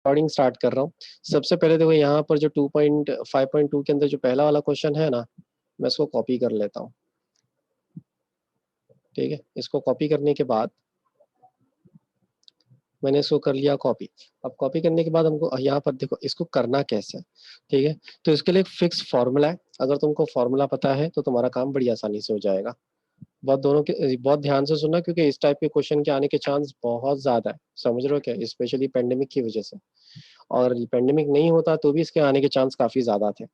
Recording start कर रहा हूँ। सबसे पहले देखो यहाँ पर जो 2.5.2 के अंदर जो पहला वाला क्वेश्चन है ना, मैं इसको कॉपी कर लेता हूँ। ठीक है, इसको कॉपी करने के बाद मैंने इसको कर लिया कॉपी। अब कॉपी करने के बाद हमको यहाँ पर देखो इसको करना कैसे है। ठीक है, तो इसके लिए एक फिक्स फॉर्मूला है। अगर तुमको फॉर्मूला पता है तो तुम्हारा काम बड़ी आसानी से हो जाएगा। बहुत ध्यान से सुनना, क्योंकि इस टाइप के क्वेश्चन के आने के चांस बहुत ज्यादा है। समझ रहे हो क्या, स्पेशली पेंडेमिक की वजह से। और पेंडेमिक नहीं होता तो भी इसके आने के चांस काफी ज्यादा थे।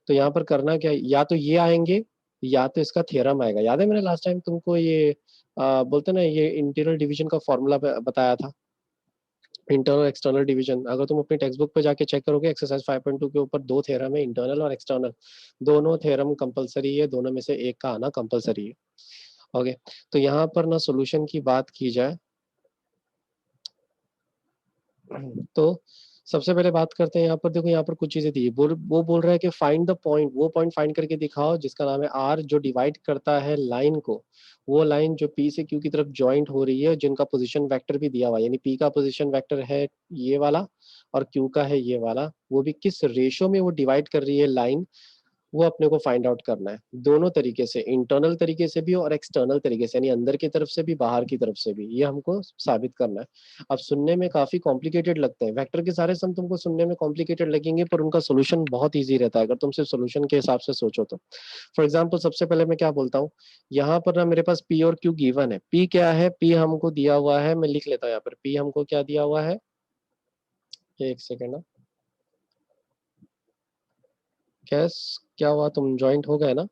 तो यहाँ पर करना क्या, या तो ये आएंगे या तो इसका थ्योरम आएगा। याद है मैंने लास्ट टाइम तुमको ये बोलते ना, ये इंटीग्रल डिवीजन का फॉर्मूला बताया था। इंटरनल एक्सटर्नल डिवीजन, अगर तुम अपनी टेक्स्ट बुक पे जाके चेक करोगे एक्सरसाइज 5.2 के ऊपर दो थ्योरम है, इंटरनल और एक्सटर्नल। दोनों थ्योरम कंपलसरी है, दोनों में से एक का आना कंपलसरी है। ओके, तो यहाँ पर ना सोल्यूशन की बात की जाए तो सबसे पहले बात करते हैं। यहाँ पर देखो, यहाँ पर कुछ चीजें दी, वो बोल रहा है कि फाइंड द पॉइंट, वो पॉइंट फाइंड करके दिखाओ जिसका नाम है आर, जो डिवाइड करता है लाइन को। वो लाइन जो पी से क्यू की तरफ ज्वाइंट हो रही है, जिनका पोजीशन वेक्टर भी दिया हुआ है, यानी पी का पोजीशन वेक्टर है ये वाला और क्यू का है ये वाला। वो भी किस रेशो में वो डिवाइड कर रही है लाइन, वो अपने को फाइंड आउट करना है। दोनों तरीके से, इंटरनल तरीके से भी और एक्सटर्नल तरीके से, यानी अंदर की तरफ से भी बाहर की तरफ से भी, ये हमको साबित करना है। अब सुनने में काफी कॉम्प्लिकेटेड लगते हैं, वेक्टर के सारे सम तुमको सुनने में कॉम्प्लिकेटेड लगेंगे, पर उनका सोल्यूशन बहुत ईजी रहता है अगर तुम सिर्फ सोल्यूशन के हिसाब से सोचो तो। फॉर एग्जाम्पल सबसे पहले मैं क्या बोलता हूँ, यहाँ पर ना मेरे पास पी और क्यू गिवन है। पी क्या है, पी हमको दिया हुआ है, मैं लिख लेता हूँ यहाँ पर। पी हमको क्या दिया हुआ है, एक सेकेंड ना, कैस क्या हुआ, तुम ज्वाइंट हो गए ना?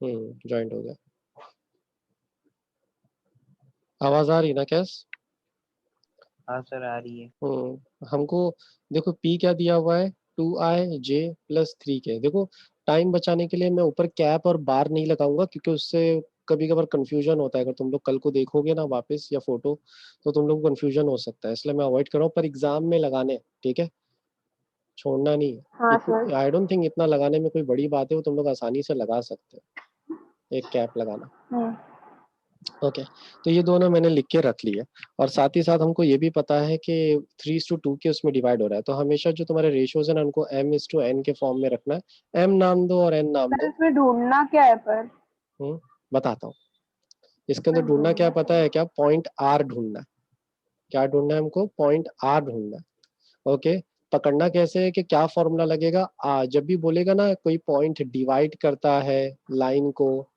ज्वाइंट हो गया। आवाज आ रही ना कैस? हाँ सर आ रही है। हमको देखो पी क्या दिया हुआ है, 2i j+3k। देखो टाइम बचाने के लिए मैं ऊपर कैप और बार नहीं लगाऊंगा, क्योंकि उससे कभी कभार कंफ्यूजन होता है। अगर तुम लोग कल को देखोगे ना वापस या फोटो, तो तुम लोग कंफ्यूजन हो सकता है, इसलिए मैं अवॉइड कर रहा हूँ। पर एग्जाम में लगाने, ठीक है, छोड़ना नहीं। हाँ सर। आई डोंट थिंक इतना लगाने में कोई बड़ी बात है, वो तुम लोग आसानी से लगा सकते हो, एक कैप लगाना। हम्म। ओके, तो ये दोनों मैंने लिख के रख लिया। और साथ ही साथ हमको ये भी पता है कि 3:2 के उसमें डिवाइड हो रहा है, तो हमेशा जो तुम्हारे रेशियोज है ना, उनको m/n के फॉर्म में रखना है। m नाम दो और n नाम सर दो। इसमें ढूंढना क्या है पर? बताता हूँ। इसके अंदर सर ढूंढना क्या ढूंढना पता क्या है है? क्या, पॉइंट r ढूंढना है। क्या ढूंढना है हमको, पॉइंट r ढूंढना है। ओके, पकड़ना कैसे है कि क्या फॉर्मूला लगेगा, जब भी बोलेगा ना कोई पॉइंट डिवाइड करता है लाइन को,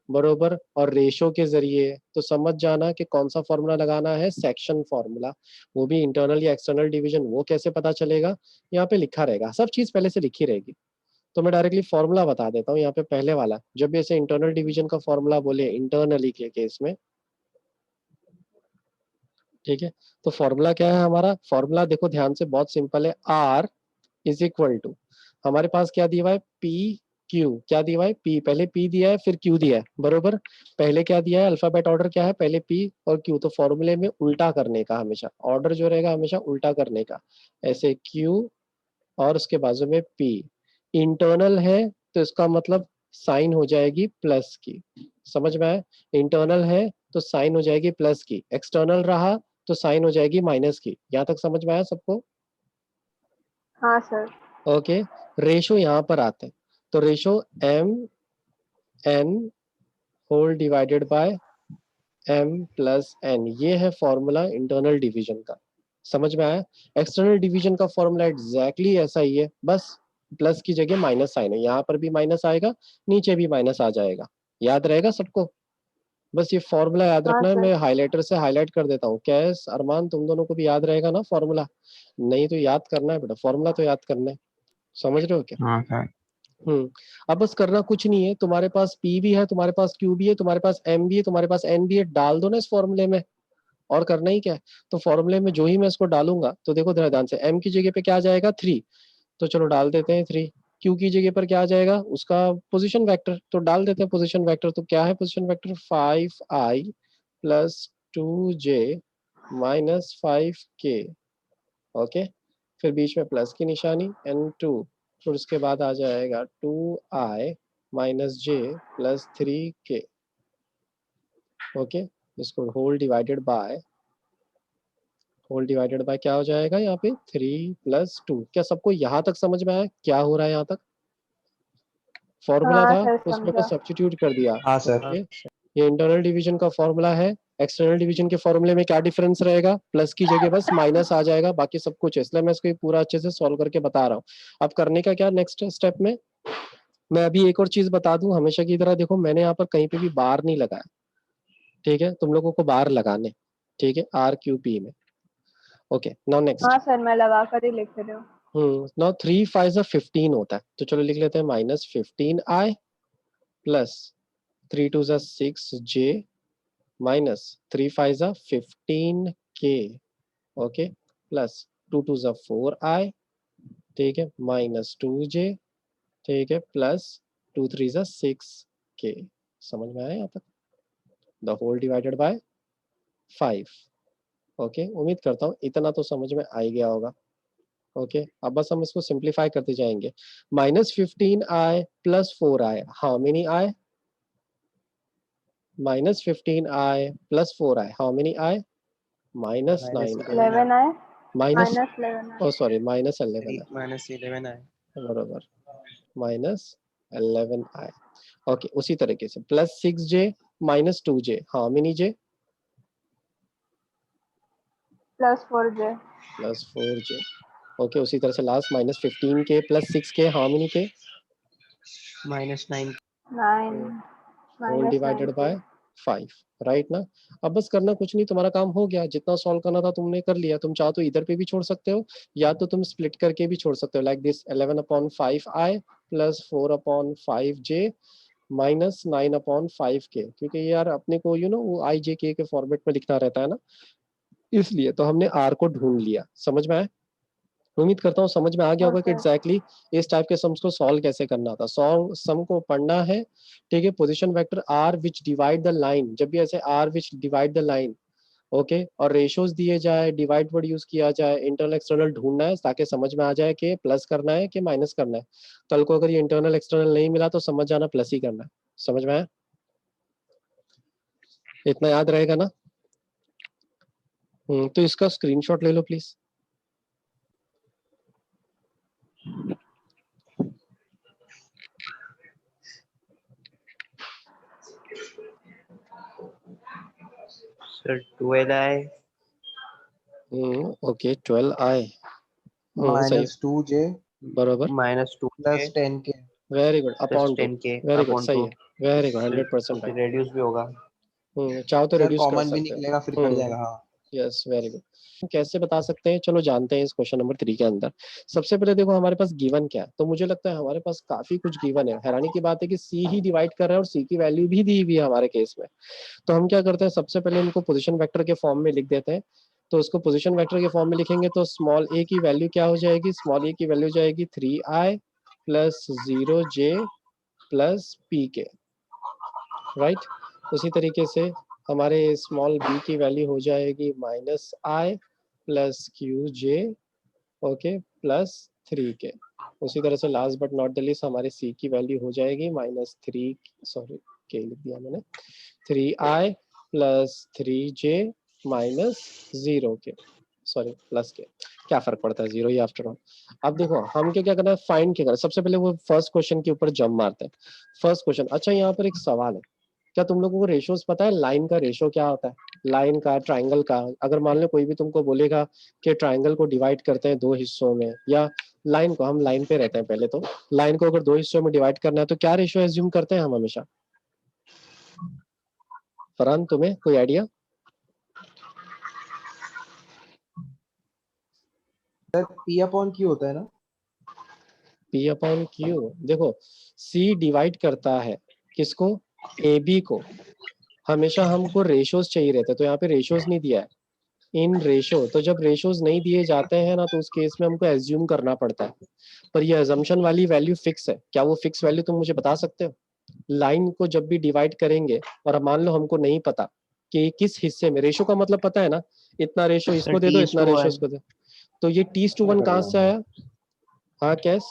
बरोबर, और रेशो के जरिए, तो समझ जाना कि कौन सा फॉर्मूला लगाना है, सेक्शन फॉर्मूला। वो भी इंटरनल या एक्सटर्नल डिवीजन, वो कैसे पता चलेगा, यहाँ पे लिखा रहेगा, सब चीज पहले से लिखी रहेगी। तो मैं डायरेक्टली फॉर्मूला बता देता हूँ। यहाँ पे पहले वाला, जब भी ऐसे इंटरनल डिवीजन का फॉर्मूला बोले इंटरनली के केस में, ठीक है, तो फॉर्मूला क्या है हमारा, फॉर्मूला देखो ध्यान से, बहुत सिंपल है। आर इज इक्वल टू, हमारे पास क्या दिया हुआ है, पी क्यू। क्या दिया हुआ है, पी, पहले पी दिया है फिर क्यू दिया है, बरोबर। पहले क्या दिया है, अल्फाबेट ऑर्डर क्या है, पहले पी और क्यू। तो फॉर्मूले में उल्टा करने का, हमेशा ऑर्डर जो रहेगा हमेशा उल्टा करने का, ऐसे क्यू और उसके बाजू में पी। इंटरनल है तो इसका मतलब साइन हो जाएगी प्लस की, समझ में आया। इंटरनल है तो साइन हो जाएगी प्लस की, एक्सटर्नल रहा तो साइन हो जाएगी माइनस की। यहाँ तक समझ में आया सबको? हाँ सर। ओके, रेशो यहाँ पर आते हैं, तो ratio m/n whole divided bye m+n, ये है फॉर्मूला इंटरनल डिवीजन का। समझ में आया? एक्सटर्नल डिवीजन का फॉर्मूला एग्जैक्टली ऐसा ही है, बस प्लस की जगह माइनस साइन है। यहाँ पर भी माइनस आएगा, नीचे भी माइनस आ जाएगा। याद रहेगा सबको? बस ये फॉर्मूला याद हाँ रखना है। सर। मैं हाइलाइटर से हाईलाइट कर देता हूँ। कैस, अरमान, तुम दोनों को भी याद रहेगा ना फॉर्मूला? नहीं तो याद करना है बेटा, फॉर्मूला तो याद करना है। समझ रहे हो क्या? हाँ सर। अब बस करना कुछ नहीं है, तुम्हारे पास P भी है, तुम्हारे पास Q भी है, तुम्हारे पास M भी है, तुम्हारे पास N भी है, डाल दो ना इस फॉर्मूले में। और करना ही क्या है, तो फॉर्मूले में जो ही मैं इसको डालूंगा, तो देखो जरा ध्यान से, M की जगह पे क्या आ जाएगा, 3। तो चलो डाल देते हैं 3। Q की जगह पर क्या आ जाएगा, उसका पोजीशन वेक्टर, तो डाल देते हैं पोजीशन वेक्टर। तो क्या है पोजीशन वेक्टर, 5i+2j-5k। ओके, फिर बीच में प्लस की निशानी n2, फिर उसके बाद आ जाएगा 2i-j+3k। ओके, इसको whole divided by whole divided by क्या हो जाएगा यहाँ पे 3 + 2। क्या सबको यहाँ तक समझ में आया क्या हो रहा है यहाँ तक? फॉर्मूला हाँ था सर, उसमें बस समझा। सब्स्टिट्यूट कर दिया। हाँ सर। ओके, ये इंटरनल डिवीजन का फॉर्मूला है। एक्सटर्नल डिवीजन के फॉर्मूले में क्या डिफरेंस रहेगा? प्लस की जगह बस माइनस आ जाएगा, बाकी सब कुछ है। इसलिए मैं इसको पूरा अच्छे से सॉल्व करके बता रहा हूँ। अब करने का क्या नेक्स्ट स्टेप में, मैं अभी एक और चीज बता दूं, हमेशा की तरह देखो मैंने यहाँ पर कहीं पे भी बार नहीं लगाया, ठीक है? तुम लोगों को बार लगाने, ठीक है, RQP में। Okay, now next. हाँ सर, मैं लगा कर ही लिख रही हूँ। नाउ 3 5 15 होता है, तो चलो लिख लेते हैं -15i plus 3 2 6j minus 3 5 15k, okay, plus 2 2 4i, ठीक है, -2j, ठीक है, प्लस 2 3 6k। समझ में आया यहाँ तक? The whole divided by 5। Okay, उम्मीद करता हूँ इतना तो समझ में आ ही गया होगा। ओके, अब बस हम इसको सिंप्लीफाई करते जाएंगे। -15i plus 4i, how many I? -15i plus 4i, how many I? -9i। 11 आए, माइनस, -11 आए। ओ सॉरी, -11i, -11 है। बरोबर, -11i। ओके, उसी तरीके से +6j -2j, how many j? +4j। +4j। Okay, उसी तरह से last -15k plus 6k, how many k? -9। 9, whole divided -9k। By 5, right ना? अब बस करना कुछ नहीं, तुम्हारा काम हो गया, जितना सॉल्व करना था तुमने कर लिया। तुम चाहो तो इधर पे भी छोड़ सकते हो, या तो तुम स्प्लिट करके भी छोड़ सकते हो, like this 11/5i plus 4/5j minus 9/5k, क्योंकि यार अपने को वो IJK के फॉर्मेट में लिखना रहता है ना, इसलिए तो हमने R को ढूंढ लिया। समझ में आया? उम्मीद करता हूँ समझ में आ गया हाँ होगा कि सर। एग्जैक्टली इस टाइप के सम्स को सॉल्व कैसे करना था। सॉल्व सम को पढ़ना है, ठीक है? Position vector are which divide the line, जब भी ऐसे are which divide the line, okay, और रेशोज दिए जाए, डिवाइड वर्ड यूज किया जाए, इंटरनल एक्सटर्नल ढूंढना है ताकि समझ में आ जाए कि प्लस करना है कि माइनस करना है। कल को अगर ये इंटरनल एक्सटर्नल नहीं मिला तो समझ जाना प्लस ही करना है। समझ में आया? इतना याद रहेगा ना? तो इसका स्क्रीनशॉट ले लो please. Sir 12i okay, 12i, सही है, -2j बरोबर, -2k +10k। Very good, plus upon 2, 10k very good, upon सही 2। है, वेरी गुड, 100% फिर राइट। रेड्यूस भी होगा। चाहो तो सर रिड्यूस कर कॉमन भी सकते हो। निकलेगा, फिर कट जाएगा। हाँ यस, वेरी गुड। कैसे बता सकते हैं, चलो जानते हैं इस क्वेश्चन नंबर 3 के अंदर। सबसे पहले देखो हमारे पास गिवन क्या है, तो मुझे लगता है हमारे पास काफी कुछ गिवन है। हैरानी की बात है कि सी ही डिवाइड कर रहा है और सी की वैल्यू भी दी हुई है हमारे केस में। तो हम क्या करते हैं, सबसे पहले इनको पोजीशन वेक्टर के फॉर्म में लिख देते हैं। तो उसको पोजीशन वेक्टर के फॉर्म में लिखेंगे तो स्मॉल a की वैल्यू क्या हो जाएगी? स्मॉल a की वैल्यू जाएगी 3i plus 0j plus pk, right? उसी तरीके से हमारे स्मॉल b की वैल्यू हो जाएगी -i plus qj, okay, plus 3k। उसी तरह से last but not the least हमारे c की वैल्यू हो जाएगी -3, सॉरी k लिख दिया मैंने, 3i plus 3j minus 0k, sorry plus के, क्या फर्क पड़ता है, 0 ही आफ्टर ऑल। अब देखो हम क्या क्या करना है, फाइंड क्या करना है। सबसे पहले वो फर्स्ट क्वेश्चन के ऊपर जंप मारते हैं। फर्स्ट क्वेश्चन, अच्छा यहाँ पर एक सवाल है, क्या तुम लोगों को रेशोज पता है? लाइन का रेशो क्या होता है, लाइन का, ट्राइंगल का? अगर मान लो कोई भी तुमको बोलेगा कि ट्राइंगल को डिवाइड करते हैं 2 हिस्सों में, या लाइन को, हम लाइन पे रहते हैं पहले, तो लाइन को अगर 2 हिस्सों में डिवाइड करना है तो क्या रेशो एज्यूम करते हैं हम हमेशा? फरहान, तुम्हें कोई आइडिया? सर P/Q होता है ना। P/Q, देखो C डिवाइड करता है किसको? AB को। हमेशा हमको रेशोज चाहिए रहते हैं, तो यहाँ पे रेशोज नहीं दिया है, इन रेशो। तो जब रेशोज नहीं दिए जाते हैं ना, तो उस केस में हमको एज्यूम करना पड़ता है। पर ये अजम्पशन वाली वैल्यू फिक्स है क्या? वो फिक्स वैल्यू तुम मुझे बता सकते हो? लाइन को जब भी डिवाइड करेंगे और अब मान लो हमको नहीं पता कि किस हिस्से में, रेशो का मतलब पता है ना, इतना रेशो सर इसको दे दो, इतना रेशो T/1 इसको दे, तो ये T/1 कहाँ से आया? हाँ कैस?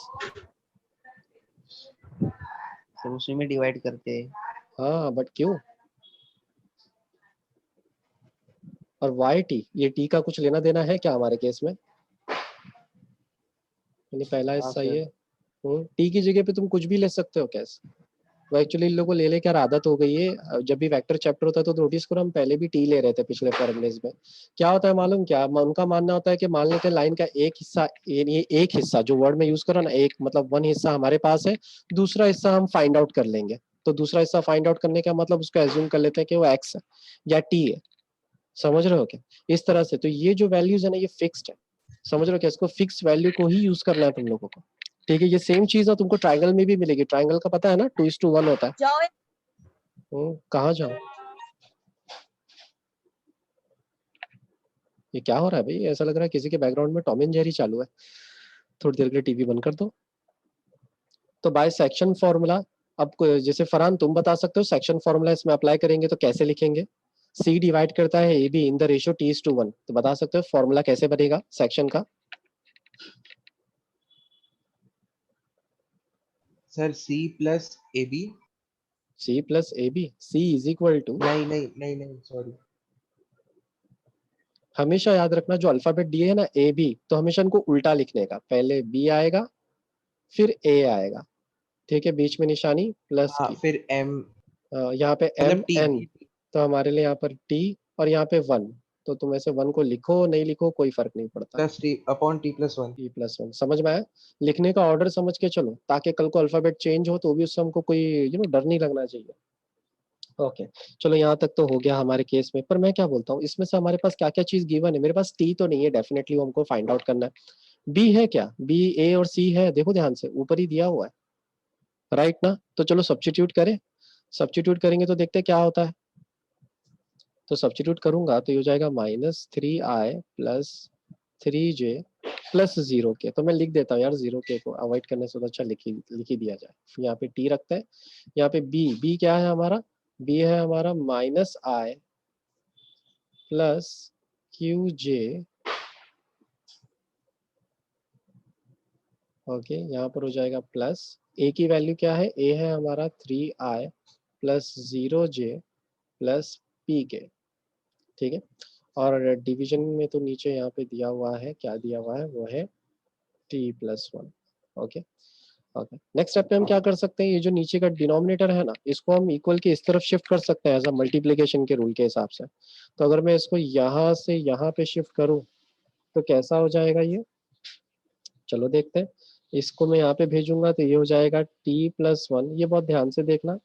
सर उसी में डिवाइड करते हैं। हाँ, बट क्यों? और वाई टी, ये टी का कुछ लेना देना है क्या हमारे केस में? यानी पहला हाँ हिस्सा सर। ये, टी की जगह पे तुम कुछ भी ले सकते हो कैसे? वो एक्चुअली इन लोगों को ले लेकर आदत हो गई है, जब भी वेक्टर चैप्टर होता है तो नोटिस करो हम पहले भी टी ले रहे थे पिछले फॉर्मूलेज में। क्या होता है मालूम क्या, उनका मानना होता है कि मान लेते हैं लाइन का एक हिस्सा, ये एक हिस्सा जो वर्ड में यूज करो ना, एक मतलब वन हिस्सा हमारे पास है, दूसरा हिस्सा हम फाइंड आउट कर लेंगे। तो दूसरा हिस्सा फाइंड आउट करने का मतलब उसको एज्यूम कर लेते हैं कि वो एक्स है या टी है। समझ रहे हो क्या? इस तरह से तो ये जो वैल्यूज है ना ये फिक्स्ड है। समझ रहे हो क्या? इसको फिक्स वैल्यू को ही यूज करना है तुम लोगों को। ठीक है, ये सेम चीज है तुमको ट्राइंगल में भी मिलेगी। ट्राइंगल का पता है ना, 2:1 होता है। कहाँ जाओ? ये क्या हो रहा है भाई? ऐसा लग रहा है किसी के बैकग्राउंड में टॉम एंड जेरी चालू है। थोड़ी देर के लिए टीवी बंद कर दो। तो बाय सेक्शन फॉर्मूला, अब जैसे फरहान तुम बता सकते हो सेक्शन फॉर्मूला इसमें अप्लाई करेंगे तो कैसे लिखेंगे? सी डिवाइड करता है A be in the ratio T:1, तो बता सकते हो फॉर्मूला कैसे बनेगा सेक्शन का? Sir C plus A B. C plus A B, C is equal to, नहीं नहीं नहीं नहीं सॉरी। हमेशा याद रखना जो अल्फाबेट दिए है ना ए बी, तो हमेशा इनको उल्टा लिखने का, पहले बी आएगा फिर ए आएगा। ठीक है, बीच में निशानी प्लस हाँ की, फिर एम, यहाँ पे एम मतलब टी। एन, तो हमारे लिए यहाँ पर टी और यहाँ पे वन। तो तुम ऐसे वन को लिखो नहीं लिखो कोई फर्क नहीं पड़ता। Plus T upon T+1। T+1 समझ में आया? लिखने का ऑर्डर समझ के चलो, ताकि कल को अल्फाबेट चेंज हो तो भी उससे हमको कोई डर नहीं लगना चाहिए। ओके, चलो यहाँ तक तो हो गया हमारे केस में। पर मैं क्या बोलता हूँ, इसमें से हमारे पास क्या क्या चीज गिवन है? मेरे पास टी तो नहीं है डेफिनेटली, वो हमको फाइंड आउट करना है। बी है क्या? बी, ए और सी है, देखो ध्यान से ऊपर ही दिया हुआ है, राइट ना? तो चलो सब्स्टिट्यूट करें। सब्स्टिट्यूट करेंगे तो देखते हैं क्या होता है। तो सब्स्टिट्यूट करूंगा तो ये हो जाएगा -3i plus 3j plus 0k। तो मैं लिख देता हूँ यार, 0k को अवॉइड करने से तो अच्छा लिख ही दिया जाए। यहाँ पे t रखते हैं, यहाँ पे b, b क्या है हमारा? b है हमारा -i प्लस qj। ओके, यहाँ पर हो जाएगा प्लस, a की वैल्यू क्या है? a है हमारा 3i plus 0j plus pk। ठीक है, और डिवीजन में तो नीचे यहाँ पे दिया हुआ है, क्या दिया हुआ है वो है T+1। Okay okay, next step पे हम क्या कर सकते हैं, ये जो नीचे का डिनोमिनेटर है ना, इसको हम इक्वल के इस तरफ शिफ्ट कर सकते हैं एज अ मल्टीप्लिकेशन के रूल के हिसाब से। तो अगर मैं इसको यहाँ से यहाँ पे शिफ्ट करूँ तो कैसा हो जाएगा ये? चलो देखते हैं। इसको मैं यहाँ पे भेजूंगा तो ये हो जाएगा T+1। ये बहुत ध्यान से देखना,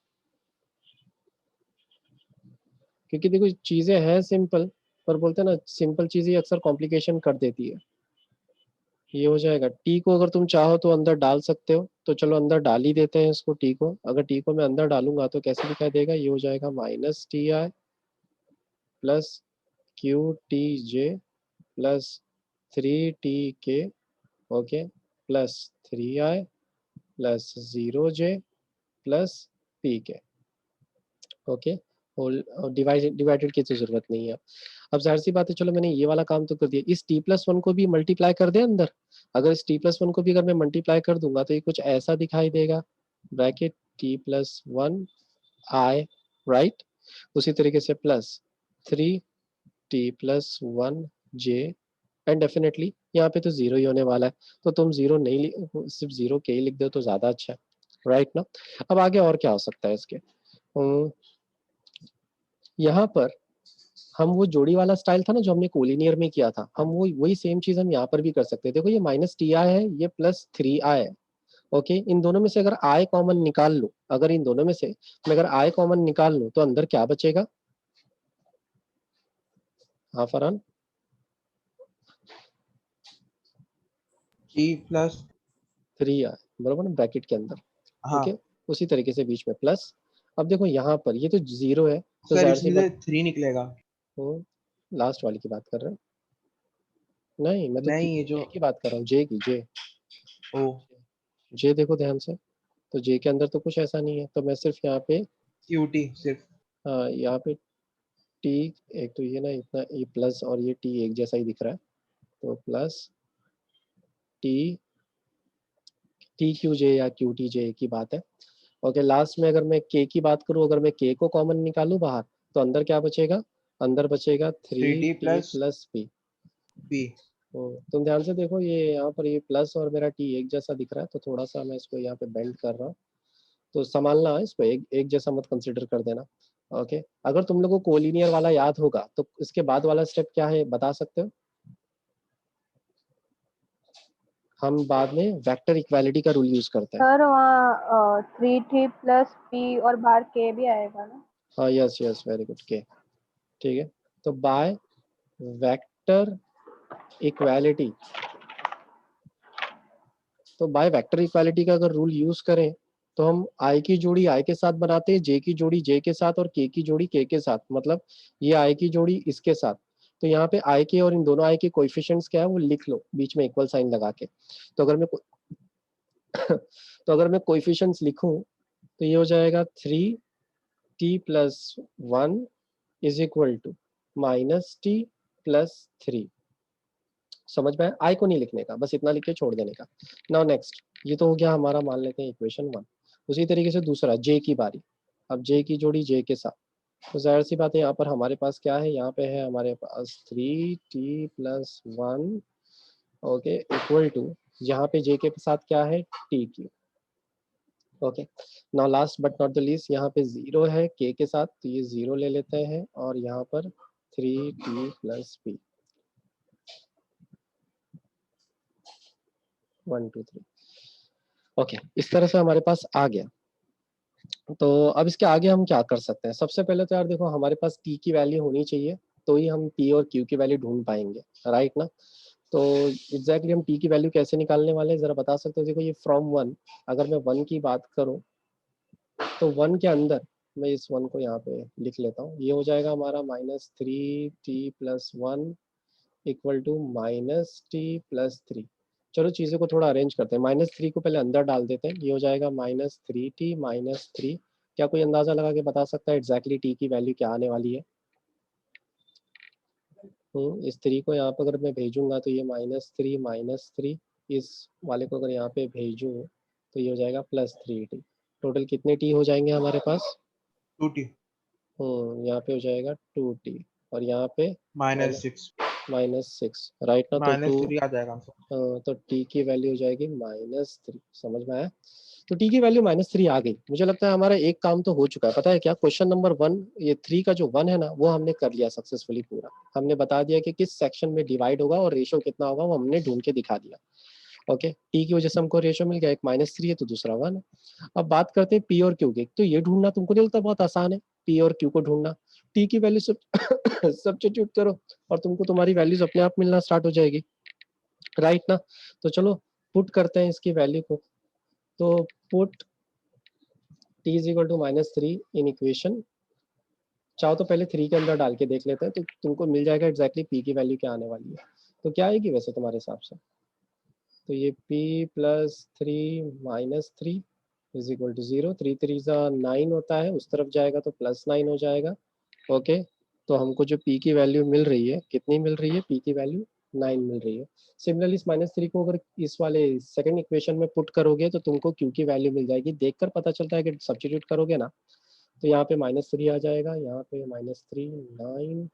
क्योंकि देखो चीजें हैं सिंपल, पर बोलते हैं ना सिंपल चीजें अक्सर कॉम्प्लिकेशन कर देती है। ये हो जाएगा, टी को अगर तुम चाहो तो अंदर डाल सकते हो, तो चलो अंदर डाल ही देते हैं इसको टी को। अगर टी को मैं अंदर डालूंगा तो कैसे दिखाई देगा? ये हो जाएगा -ti plus qtj plus 3tk, okay, plus 3i plus 0j plus pk। Okay, whole divided की तो जरूरत नहीं है। अब जाहिर सी बात है, चलो मैंने ये वाला काम तो कर दिया, इस T+1 को भी मल्टीप्लाई कर दे अंदर। अगर इस T+1 को भी अगर मैं मल्टीप्लाई कर दूंगा तो ये कुछ ऐसा दिखाई देगा, ब्रैकेट T+1 i, राइट? उसी तरीके से plus 3t+1 j, and definitely यहाँ पे तो जीरो ही होने वाला है, तो तुम जीरो नहीं सिर्फ 0k ही लिख दो तो ज्यादा अच्छा है, राइट ना? अब आगे और क्या हो सकता है इसके? यहाँ पर हम वो जोड़ी वाला स्टाइल था ना जो हमने कोलिनियर में किया था, हम वो वही सेम चीज हम यहाँ पर भी कर सकते हैं। देखो ये -ti है, ये +3i है। ओके, इन दोनों में से अगर i कॉमन निकाल लूं, अगर इन दोनों में से मैं अगर i कॉमन निकाल लूं तो अंदर क्या बचेगा? हाँ फरहान? T+, 3i बराबर ना ब्रैकेट के अंदर। हाँ ओके, उसी तरीके से बीच में प्लस। अब देखो यहाँ पर ये तो जीरो है, तो सर जाहिर सी इसमें बात, से 3 निकलेगा। लास्ट वाली की बात कर रहे हैं? नहीं, मैं तो नहीं ये जो, जे की बात कर रहा हूँ, जे की, जे। ओ जे देखो ध्यान से, तो जे के अंदर तो कुछ ऐसा नहीं है, तो मैं सिर्फ यहाँ पे, QT सिर्फ। हाँ यहाँ पे टी, एक तो ये ना इतना ये प्लस और ये टी एक जैसा ही दिख रहा है, तो प्लस टी, टी क्यू जे या क्यू टी जे की बात है। ओके, लास्ट में अगर मैं के की बात करूं, अगर मैं के को कॉमन निकालूं बाहर तो अंदर क्या बचेगा? अंदर बचेगा 3t प्लस p। p। तुम ध्यान से देखो, ये यहाँ पर ये प्लस और मेरा t एक जैसा दिख रहा है, तो थोड़ा सा मैं इसको यहाँ पे बेंड कर रहा हूँ, तो संभालना है इसको, एक जैसा मत कंसिडर कर देना। ओके, अगर तुम लोगों को कोलिनियर वाला याद होगा तो इसके बाद वाला स्टेप क्या है बता सकते हो? हम बाद में वेक्टर इक्वालिटी का रूल यूज करते हैं। सर वहाँ 3t प्लस p और बाहर k भी आएगा ना? हाँ, यस यस, वेरी गुड, के। ठीक है, तो बाय वेक्टर इक्वालिटी, तो बाय वेक्टर इक्वालिटी का अगर रूल यूज करें तो हम i की जोड़ी i के साथ बनाते हैं, j की जोड़ी j के साथ और k की जोड़ी k के साथ, मतलब ये i की जोड़ी इसके साथ। तो यहाँ पे i के और इन दोनों i के कोएफिशिएंट्स क्या है वो लिख लो बीच में इक्वल साइन लगा के। तो अगर मैं तो अगर मैं कोएफिशिएंट्स लिखूं तो ये हो जाएगा 3t plus 1 is equal to minus t plus 3। समझ में आया? आई को नहीं लिखने का, बस इतना लिख के छोड़ देने का। नाउ नेक्स्ट, ये तो हो गया हमारा, मान लेते हैं इक्वेशन 1। उसी तरीके से दूसरा, जे की बारी। अब जे की जोड़ी जे के साथ, तो जाहिर सी बात है यहाँ पर हमारे पास क्या है, यहाँ पे है हमारे पास 3t plus 1, okay, equal to, यहाँ पे जे के साथ क्या है, T Q. Okay, now last but not the least, यहाँ पे 0 है के के साथ, तो ये 0 ले लेते हैं, और यहाँ पर 3t प्लस p, 1 2 3। ओके, इस तरह से हमारे पास आ गया। तो अब इसके आगे हम क्या कर सकते हैं? सबसे पहले तो यार देखो, हमारे पास t की वैल्यू होनी चाहिए, तो ही हम p और q की वैल्यू ढूंढ पाएंगे, राइट ना? तो एग्जैक्टली हम t की वैल्यू कैसे निकालने वाले हैं जरा बता सकते हो? देखो, ये फ्रॉम 1, अगर मैं 1 की बात करूं तो 1 के अंदर मैं इस 1 को यहाँ पे लिख लेता हूँ, ये हो जाएगा हमारा -3t plus 1 equal to -t+3। चलो चीज़ों को थोड़ा अरेंज करते हैं, -3 को पहले अंदर डाल देते हैं, ये हो जाएगा -3t-3। क्या कोई अंदाजा लगा के बता सकता है एग्जैक्टली t की वैल्यू क्या आने वाली है? इस 3 को यहाँ पर अगर मैं भेजूंगा तो ये -3, इस वाले को अगर यहाँ पे भेजूँ तो ये हो जाएगा +3t। टोटल कितने t हो जाएंगे हमारे पास? 2t यहाँ पे हो जाएगा 2t, और यहाँ पे -6 -6, राइट ना? तो -3 आ जाएगा आंसर। तो t की वैल्यू हो जाएगी -3। समझ में आया? तो t की वैल्यू -3 आ गई। मुझे लगता है हमारा एक काम तो हो चुका है, पता है क्या? क्वेश्चन नंबर 1, ये 3 का जो 1 है ना, वो हमने कर लिया सक्सेसफुली पूरा। हमने बता दिया कि किस सेक्शन में डिवाइड होगा और रेशो कितना होगा, वो हमने ढूंढ के दिखा दिया। ओके, टी की वजह से हमको रेशो मिल गया, एक -3 है तो दूसरा 1 है। अब बात करते हैं पी और क्यू की। तो ये ढूंढना तुमको नहीं लगता बहुत आसान है, पी और क्यू को ढूंढना? टी की वैल्यू सब सब्स्टिट्यूट करो और तुमको तुम्हारी वैल्यूज अपने आप मिलना स्टार्ट हो जाएगी, राइट ना? तो चलो पुट करते हैं इसकी वैल्यू को। तो put t is equal to -3 in equation. चाहो तो पहले 3 के अंदर डाल के देख लेते हैं, तो तुमको मिल जाएगा एग्जैक्टली p की वैल्यू क्या आने वाली है। तो क्या आएगी वैसे तुम्हारे हिसाब से? तो ये p plus 3 -3 is equal to 0। 3 3 9 होता है, उस तरफ जाएगा तो +9 हो जाएगा। ओके, तो हमको जो p की वैल्यू मिल रही है, कितनी मिल रही है? p की वैल्यू 9 मिल रही है। सिमिलरली इस -3 को अगर इस वाले सेकंड इक्वेशन में पुट करोगे तो तुमको q की वैल्यू मिल जाएगी। देखकर पता चलता है कि सब्स्टिट्यूट करोगे ना, तो यहाँ पे -3 आ जाएगा, यहाँ पे -3 9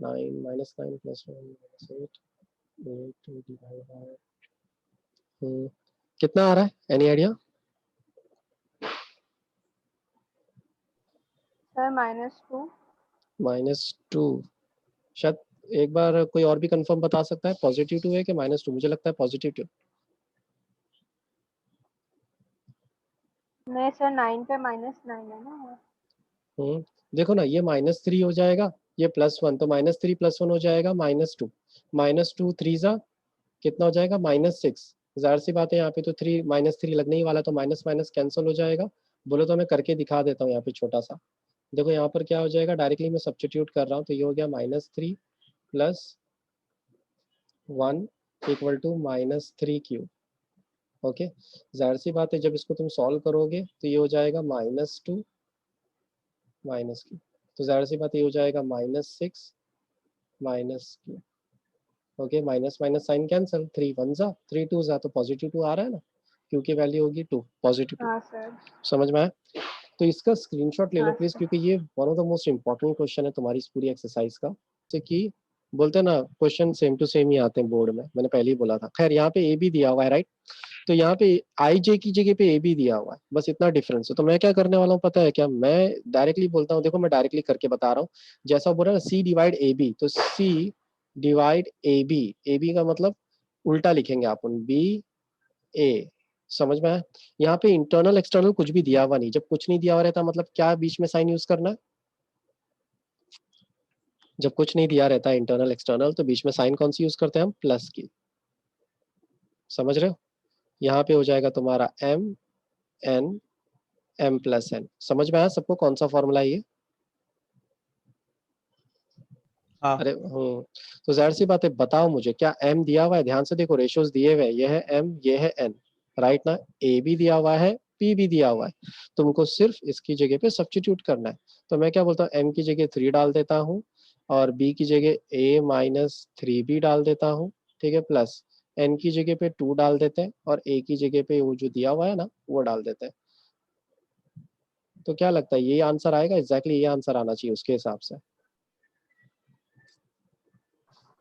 9 -9 + 1 -8 8 डिवाइड बाय कितना आ रहा है? Any idea? सर -2। -2 शायद। एक बार कोई और भी कंफर्म बता सकता है, +2 है कि -2? मुझे लगता है +2। नहीं सर, 9 पे -9 है ना। देखो ना, ये -3 हो जाएगा, ये +1, तो -3 + 1 हो जाएगा -2। -2 3 कितना हो जाएगा? -6। जाहिर सी बात है यहाँ पे तो 3 -3 लगने ही वाला, तो माइनस माइनस कैंसिल हो जाएगा। बोलो तो मैं करके दिखा देता हूँ यहाँ पे छोटा सा। देखो यहाँ पर क्या हो जाएगा, डायरेक्टली मैं सब्स्टिट्यूट कर रहा हूँ, तो ये हो गया -3 + 1 इक्वल टू -3 क्यूब। ओके, जाहिर सी बात है जब इसको तुम सॉल्व करोगे तो ये हो जाएगा -2 -q, तो जाहिर सी बात ये हो जाएगा -6 -q। ओके, माइनस माइनस साइन कैंसिल, 3 1 जा 3 2 जा, तो +2 आ रहा है ना, q की वैल्यू होगी 2, +2। हाँ सर। समझ में आया? तो इसका स्क्रीनशॉट ले लो हाँ प्लीज, सर। क्योंकि ये one of the most important question है तुम्हारी इस पूरी एक्सरसाइज का। जैसे कि बोलते हैं ना क्वेश्चन सेम टू सेम ही आते हैं बोर्ड में, मैंने पहले ही बोला था। खैर यहाँ पे ए बी दिया हुआ है राइट, तो यहाँ पे आई जे की जगह पे ए बी दिया हुआ है, बस इतना डिफरेंस है। तो मैं क्या करने वाला हूँ पता है क्या, मैं डायरेक्टली बोलता हूँ, देखो मैं डायरेक्टली करके बता रहा हूँ। जैसा बोल रहा है ना सी डिवाइड ए बी, तो C divide A B, A B का मतलब उल्टा लिखेंगे अपन, बी ए। समझ में आया? यहाँ पे इंटरनल एक्सटर्नल कुछ भी दिया हुआ नहीं, जब कुछ नहीं दिया हुआ रहता मतलब क्या बीच में साइन यूज करना है, जब कुछ नहीं दिया रहता है इंटरनल एक्सटर्नल तो बीच में साइन कौन सी यूज करते हैं हम, प्लस की। समझ रहे हो? यहाँ पे हो जाएगा तुम्हारा M N M plus N. समझ में आया सबको कौन सा फॉर्मूला है ये? हाँ अरे तो जाहिर सी बात है, बताओ मुझे क्या एम दिया हुआ है, ध्यान से देखो रेशियोज दिए हुए हैं, ये है एम ये है एन, राइट ना? ए भी दिया हुआ है पी भी दिया हुआ है, तुमको सिर्फ इसकी जगह पे सब्स्टिट्यूट करना है। तो मैं क्या बोलता हूँ, एम की जगह 3 डाल देता हूँ और बी की जगह ए माइनस 3 भी डाल देता हूँ, ठीक है, प्लस एन की जगह पे 2 डाल देते हैं और ए की जगह पे वो जो दिया हुआ है ना वो डाल देते हैं। तो क्या लगता है ये आंसर आएगा? एग्जैक्टली ये आंसर आना चाहिए उसके हिसाब से।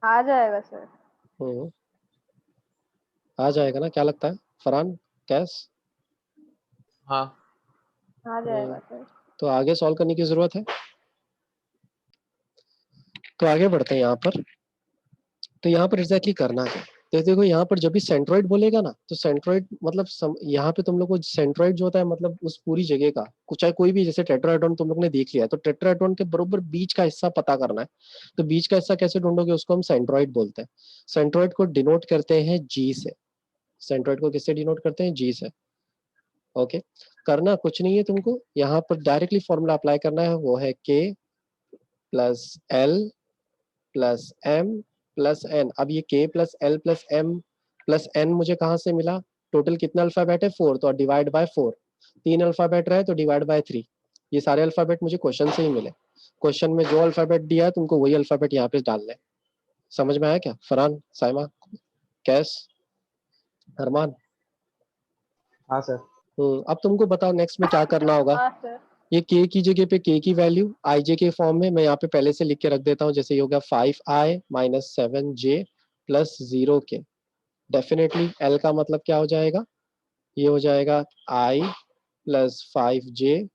आ जाएगा सर। हम्म, आ जाएगा ना? क्या लगता है फरहान, कैस? हाँ आ जाएगा सर। तो आगे सॉल्व करने की जरूरत है, तो आगे बढ़ते हैं यहाँ पर। तो यहाँ पर एग्जैक्टली करना है, तो देखो यहाँ पर जब भी सेंट्रोइड बोलेगा ना, तो सेंट्रोइड मतलब यहाँ पे तुम लोग को सेंट्रोइड जो होता है मतलब उस पूरी जगह का, चाहे कोई भी, जैसे टेट्राहेड्रॉन तुम लोग ने देख लिया है, तो टेट्राहेड्रॉन के बरोबर बीच का हिस्सा पता करना है। तो बीच का हिस्सा कैसे ढूंढोगे, उसको हम सेंट्रोइड बोलते हैं। सेंट्रोइड को डिनोट करते हैं जी से। सेंट्रोइड को किससे डिनोट करते हैं? जी से। ओके, करना कुछ नहीं है तुमको, यहाँ पर डायरेक्टली फॉर्मूला अप्लाई करना है, वो है K plus L plus M plus N. अब ये K plus L plus M plus N मुझे कहाँ से मिला? टोटल कितना अल्फाबेट है? 4, तो डिवाइड बाय 4। 3 अल्फाबेट रहे तो डिवाइड बाय 3। ये सारे अल्फाबेट मुझे क्वेश्चन से ही मिले। क्वेश्चन में जो अल्फाबेट दिया है तुमको वही अल्फाबेट यहाँ पे डालना है। समझ में आया क्या फरहान, साइमा, कैस, अरमान? हाँ सर। अब तुमको बताओ नेक्स्ट में क्या करना होगा। हाँ सर। ये के की जगह पे के की वैल्यू आई जे के फॉर्म में मैं यहाँ पे पहले से लिख के रख देता हूँ। जैसे ये हो गया 5i minus 7j plus 0k। Definitely L का मतलब क्या हो जाएगा, ये हो जाएगा i plus 5j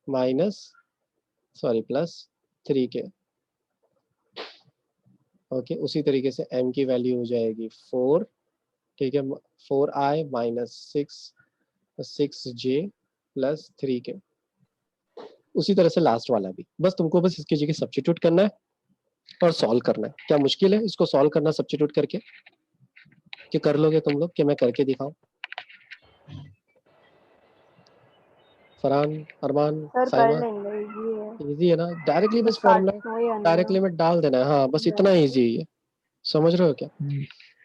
minus plus 3k। Okay, उसी तरीके से m की वैल्यू हो जाएगी 4, ठीक है, 4i minus 6j plus 3k। उसी तरह से लास्ट वाला भी, बस तुमको बस इसकी जगह सब्स्टिट्यूट करना है और सॉल्व करना है। क्या मुश्किल है इसको सॉल्व करना सब्स्टिट्यूट करके? कि कर लोगे तुम लोग, कि मैं करके दिखाऊं? फरहान, अरमान, सर कर साइमा? लेंगे, इजी है। इजी है ना? डायरेक्टली बस बस फॉर्मूला काट वही आने डायरेक्ट लिमिट डाल देना है, हाँ बस इतना डायरेक्ट। इजी है। समझ रहे हो क्या?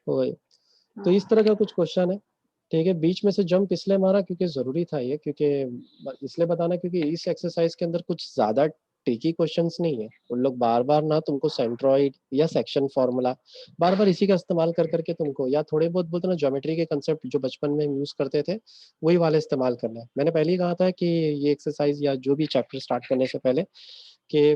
वही। तो इस तरह का कुछ क्वेश्चन है, ठीक है। बीच में से जंप इसलिए मारा क्योंकि जरूरी था ये, क्योंकि इसलिए बताना क्योंकि इस एक्सरसाइज के अंदर कुछ ज्यादा ट्रिकी क्वेश्चंस नहीं है। उन लोग बार बार ना तुमको सेंट्रोइड या सेक्शन फॉर्मूला बार बार इसी का इस्तेमाल कर करके तुमको, या थोड़े बहुत बोलते ना ज्योमेट्री के कंसेप्ट जो बचपन में यूज करते थे वही वाले इस्तेमाल करना है। मैंने पहले ही कहा था कि ये एक्सरसाइज या जो भी चैप्टर स्टार्ट करने से पहले कि